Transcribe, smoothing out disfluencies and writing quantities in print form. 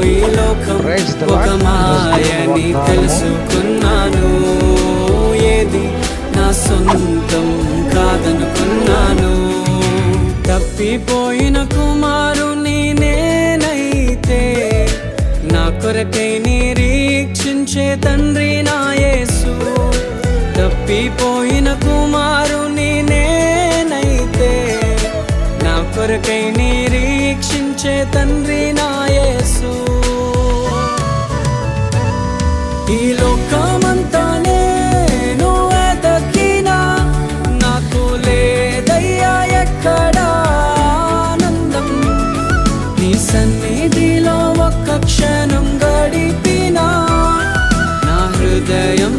ఈ లోకం ఒక మాయని తెలుసుకున్నాను. ఏది నా సొంతం కాదనుకున్నాను. తప్పిపోయిన కుమారుని నేనైతే నా కొరకై నిరీక్షించే తండ్రి నా యేసు. తప్పిపోయిన కుమారుని నేనైతే నా కొరకై నిరీక్షించే తండ్రి నా యేసు. ఈ లోకమంతా నేను వెతకినా నాకు లేదయ్యా ఎక్కడా ఆనందం. నీ సన్నిధిలో ఒక్క క్షణం గడిపినా నా హృదయం